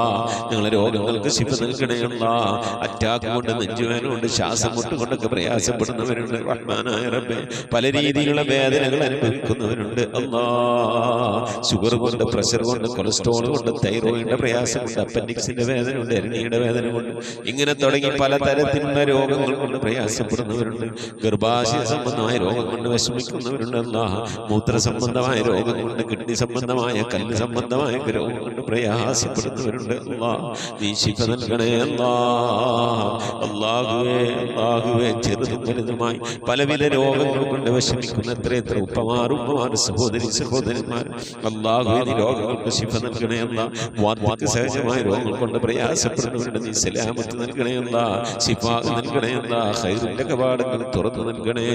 ഞങ്ങളെ രോഗങ്ങൾക്ക് ശിഫ നൽകണേ അല്ലാഹ്. അറ്റാക്ക് കൊണ്ട് നെഞ്ചുവേദന കൊണ്ട് ശ്വാസം മുട്ടുകൊണ്ടൊക്കെ പ്രയാസപ്പെടുന്നവരുണ്ട്. റഹ്മാനായ റബ്ബേ പല രീതിയിലുള്ള വേദനകൾ അനുഭവിക്കുന്നവരുണ്ട് അല്ലാഹ്. ഷുഗർ കൊണ്ട്, പ്രഷർ കൊണ്ട്, കൊളസ്ട്രോൾ കൊണ്ട്, തൈറോയിഡിന്റെ പ്രയാസം കൊണ്ട്, അപ്പൻഡിക്സിന്റെ വേദന കൊണ്ട്, എരണിയുടെ വേദന കൊണ്ട്, ഇങ്ങനെ തുടങ്ങി പലതരത്തിലുള്ള രോഗങ്ങൾ കൊണ്ട് പ്രയാസപ്പെടുന്നവരുണ്ട്. ഗർഭാശയ സംബന്ധമായ രോഗം കൊണ്ട് വിഷമിക്കുന്നവരുണ്ട് അല്ലാഹ്. മൂത്ര സംബന്ധമായ രോഗം കൊണ്ട്, കിഡ്നി സംബന്ധമായ, കല്ല് സംബന്ധമായ രോഗം കൊണ്ട് പ്രയാസപ്പെടുന്നവരുണ്ട് അല്ലാഹ്. നീ ശിഫ നൽകണേ അല്ലാഹ്. അല്ലാഹുവേ അല്ലാഹുവേ ചെറുതും വലുതുമായി പലവിധ രോഗങ്ങൾ കൊണ്ട് വിഷമിക്കുന്ന എത്ര ഉപ്പമാർ സഹോദരി സഹോദരന്മാർ അല്ലാഹുവേ നീ രോഗങ്ങൾക്ക് ശിഫ നൽകണേ അല്ലാഹ്. വാർദ്ധക്യ സഹജമായ രോഗങ്ങൾ കൊണ്ട് പ്രയാസപ്പെടുന്നവരുടെ നീ സലാമത്ത് നൽകണേ അല്ലാഹ്. ശിഫ നൽകണേ അല്ലാഹ്. ഖൈറിന്റെ കവാടങ്ങൾ തുറന്നു നൽകണേ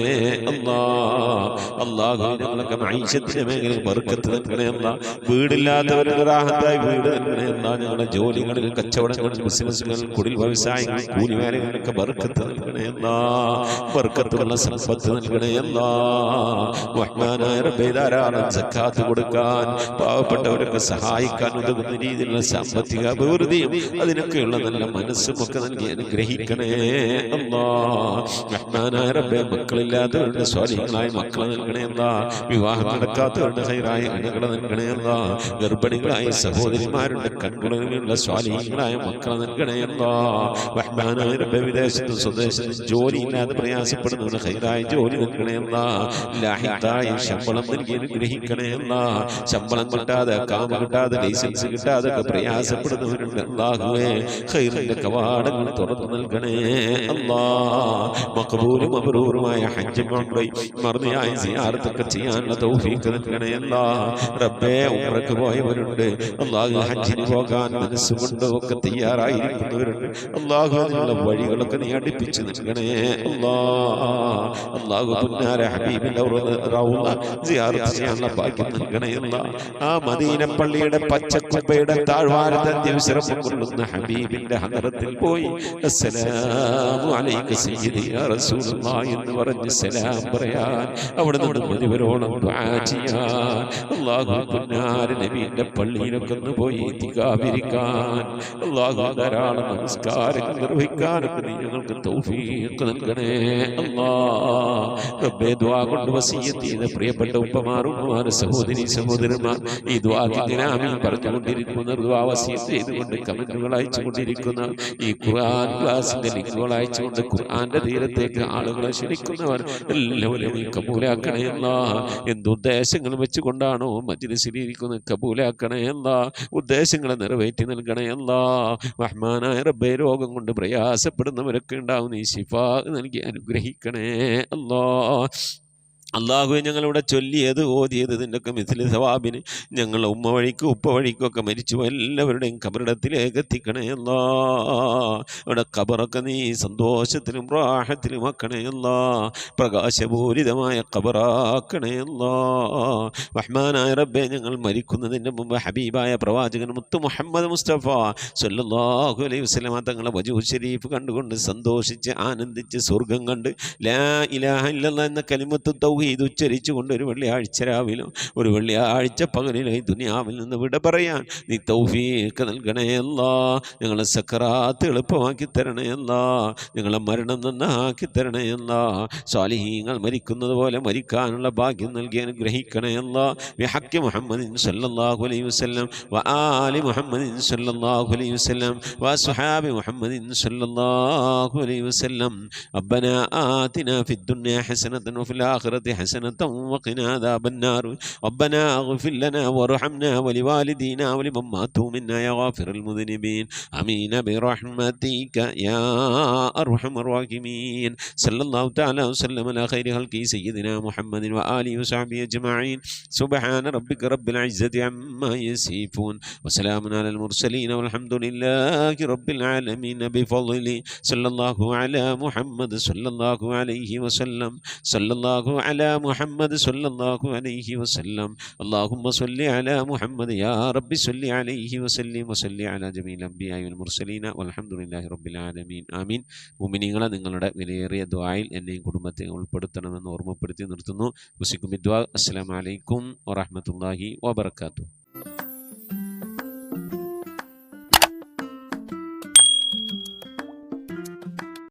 അല്ലാഹ്. അല്ലാഹുവേ ഞങ്ങളൊക്കെ മഈശത്തിന്റെ മേഖലയിൽ ബർക്കത്ത് നൽകണേ അല്ലാഹ്. വീടില്ലാത്തവരുടെ റാഹത്തായി വീട് നൽകണേ അല്ലാഹ്. ഞങ്ങളുടെ ജോലികളിൽ, കച്ചവടങ്ങളിൽ, ബിസിനസ്സുകളിൽ, കുടിൽ വ്യവസായങ്ങളിൽ, കൂലിവേലകളിലൊക്കെ ബർക്കത്ത് നൽകണേ അല്ലാഹ്. ബർക്കത്തുള്ള സമ്പത്ത് നൽകണേ അല്ലാഹ്. റഹ്മാനായ റബ്ബേ ധാരാളം സക്കാത്ത് കൊടുക്കാൻ, പാവപ്പെട്ടവരൊക്കെ സഹായിക്കാൻ ഉതകുന്ന രീതിയിലുള്ള സാമ്പത്തിക അഭിവൃദ്ധിയും അതിനൊക്കെയുള്ള നല്ല മനസ്സും ഒക്കെ നൽകി അനുഗ്രഹിക്കണേ അല്ലാഹ്. റഹ്മാനായ റബ്ബേ മക്കളില്ലാത്തവരുടെ സ്വാലിഹീങ്ങളായ മക്കളെ നൽകണേ അല്ലാഹ്. വിവാഹം നടക്കാത്തവരുടെ ഖൈറായ ഇണകളെ നൽകണേ അല്ലാഹ്. ഗർഭിണികളായ സഹോദരിമാരുടെ കൺകുളങ്ങളിലുള്ള സ്വാലിഹീങ്ങളായ മക്കളെ നൽകണേ അല്ലാഹ്. റഹ്മാനായ റബ്ബേ വിദേശത്തും സ്വദേശത്തും ജോലിയില്ലാതെ പ്രയാസപ്പെടുന്നവരുടെ ഖൈറായ ജോലി നൽകണേ അല്ലാഹ്. ലാഹിത്തായ ശമ്പളം നൽകി അനുഗ്രഹിക്കണേ അല്ലാഹ്. ശമ്പളം കിട്ടാതെ, കാമ കിട്ടാതെ, ലൈസൻസ് കിട്ടാതെ ഒക്കെ പ്രയാസപ്പെടുന്നവരുണ്ട് അല്ലാഹുവേ. ഖൈറിന്റെ കവാടങ്ങൾ തുറന്നു നൽകണേ അല്ലാഹ്. മഖബൂലും മബ്റൂറുമായ ഹജ്ജും ഉംറയും മർദിയായ സിയാറത്തൊക്കെ ചെയ്യാനുള്ള തൗഫീഖ് നൽകണേ അല്ലാഹ്. റബ്ബേ ഉംറക്ക് പോയവരുണ്ട് അല്ലാഹു, ഹജ്ജിന് പോകാൻ മനസ്സുകൊണ്ട് ഒക്കെ തയ്യാറായിരിക്കുന്നവരുണ്ട് അല്ലാഹു. അതിനുള്ള വഴികളൊക്കെ നീ അടുപ്പിച്ച് നൽകണേ അല്ലാഹ്. അല്ലാഹു പുന്നാര ഹബീബിന്റെ റൗള സിയാറത്ത് ചെയ്യാനുള്ള ഭാഗ്യം നൽകണേ അല്ലാഹ്. ആ മദീന പള്ളിയുടെ പച്ചക്കുബയുടെ താഴ്വാരത്തെ വിശ്രമം കൊള്ളുന്ന ഹബീബിന്റെ ഹദറത്തിൽ പോയി അസ്സലാമു അലൈക സയ്യിദി യാ റസൂലുള്ളാഹി എന്ന് പറഞ്ഞ് സലാം പറയാൻ, അവിടുന്ന് അവിടുന്ന് മുഴുവനോളം ദുആ ചെയ്യാൻ അല്ലാഹു പുന്നാര നബിയുടെ പള്ളിയിലൊക്കെ ഒന്ന് പോയി ഇത്തികാഫിരിക്കാൻ അല്ലാഹു ധാരാളം നമസ്കാരങ്ങൾ നിർവഹിക്കാനൊക്കെ നീ ഞങ്ങൾക്ക് തൗഫീഖ് നൽകണേ അല്ലാഹ് റബ്ബേ ദുആ കൊണ്ട് വസിയത്ത് ചെയ്ത പ്രിയപ്പെട്ട ഉപ്പമാർ ഉമ്മമാർ സഹോദരി സഹോദരന്മാർ ഈ ദുആക്ക് ഇങ്ങനെ ആമീൻ പറഞ്ഞുകൊണ്ടിരിക്കുന്ന ദുആ വസിയത്ത് ചെയ്തുകൊണ്ട് കമന്റുകൾ അയച്ചുകൊണ്ടിരിക്കുന്ന ഈ ഖുർആൻ ക്ലാസിന്റെ ലിങ്കുകൾ അയച്ചുകൊണ്ട് ഖുർആന്റെ തീരത്തേക്ക് ആളുകളെ ക്ഷണിക്കുന്നവർ എല്ലാവരും നീ കബൂലാക്കണേ അല്ലാഹ്. എന്തുദ്ദേശങ്ങൾ വെച്ചുകൊണ്ടാണോ മജ്ലിസിലിരിക്കുന്നത് കബൂലാക്കണേ അല്ലാഹ്. ഉദ്ദേശങ്ങളെ നിറവേറ്റി നൽകണേ അല്ലാഹ്. റഹ്മാനായ റബ്ബേ രോഗം കൊണ്ട് പ്രയാസപ്പെടുന്നവരൊക്കെ ഉണ്ടാവും നീ ശിഫാ നൽകി അനുഗ്രഹിക്കണേ അല്ലാഹ്. അള്ളാഹുവെ ഞങ്ങളിവിടെ ചൊല്ലിയത് ഓതിയത് ഇതിൻ്റെയൊക്കെ മിഥിലി സവാബിന് ഞങ്ങളെ ഉമ്മ വഴിക്കും ഉപ്പ വഴിക്കും ഒക്കെ മരിച്ചു എല്ലാവരുടെയും കബറിടത്തിലേക്ക് എത്തിക്കണേ അല്ലാ. അവിടെ കബറൊക്കെ നീ സന്തോഷത്തിലും റാഹത്തിലും ആക്കണേ അല്ലാ. പ്രകാശപൂരിതമായ കബറാക്കണേ അല്ലാ. റഹ്മാനായ റബ്ബേ ഞങ്ങൾ മരിക്കുന്നതിൻ്റെ മുമ്പ് ഹബീബായ പ്രവാചകൻ മുത്ത് മുഹമ്മദ് മുസ്തഫ സല്ലല്ലാഹു അലൈഹി വസല്ലമ തങ്ങളെ വജൂഹ് ശരീഫ് കണ്ടുകൊണ്ട് സന്തോഷിച്ച് ആനന്ദിച്ച് സ്വർഗം കണ്ട് ലാ ഇലാഹ ഇല്ലല്ലാഹ് എന്ന കലിമത്ത് തൗഹീദ് ഇത് ഉച്ചരിച്ചുകൊണ്ട് ഒരു വെള്ളിയാഴ്ച രാവിലും ഒരു വെള്ളിയാഴ്ച പകലിലും ഈ ദുനിയാവിൽ നിന്ന് വിട പറയാൻ നീ തൗഫീഖ് നൽകണേ അല്ലാ. ഞങ്ങളെ സക്കറാത്ത് എളുപ്പമാക്കി തരണേ അല്ലാ. ഞങ്ങളെ മരണം നന്നാക്കി തരണേ അല്ലാ. സ്വാലിഹീങ്ങൾ മരിക്കുന്നത് പോലെ മരിക്കാനുള്ള ഭാഗ്യം നൽകി അനുഗ്രഹിക്കണേ അല്ലാ. ബിഹഖി മുഹമ്മദിൻ സല്ലല്ലാഹു അലൈഹി വസല്ലം വആലി മുഹമ്മദിൻ സല്ലല്ലാഹു അലൈഹി വസല്ലം വഅസ്ഹാബി മുഹമ്മദിൻ സല്ലല്ലാഹു അലൈഹി വസല്ലം. റബ്ബനാ ആതിനാ ഫിദ് ദുനിയാ ഹസനതൻ വഫിൽ ആഖിറതി حسنة وقنا عذاب النار ربنا اغفر لنا وارحمنا ولوالدينا ولمن ماتوا منا يا غافر المذنبين آمين برحمتك يا أرحم الراحمين صلى الله تعالى وسلم على خير خلقه سيدنا محمد وآله وصحبه أجمعين سبحان ربك رب العزة عما يصفون وسلام على المرسلين والحمد لله رب العالمين بفضله صلى الله على محمد صلى الله عليه وسلم صلى الله على محمد صلى الله عليه وسلم اللهم صل على محمد يا رب صل عليه وسلم وصل على جميع الأنبياء والمرسلين والحمد لله رب العالمين آمين. മുഅ്മിനീങ്ങളെ നിങ്ങളുടെ വിലയേറിയ ദുആയിൽ എന്നെയും കുടുംബത്തെ ഉൾപ്പെടുത്തണമെന്ന് ഓർമ്മപ്പെടുത്തി നിർത്തുന്നു. ഉസിക്കും ദുആ. അസ്സലാമു അലൈക്കും വറഹ്മത്തുള്ളാഹി വബറകാതുഹു.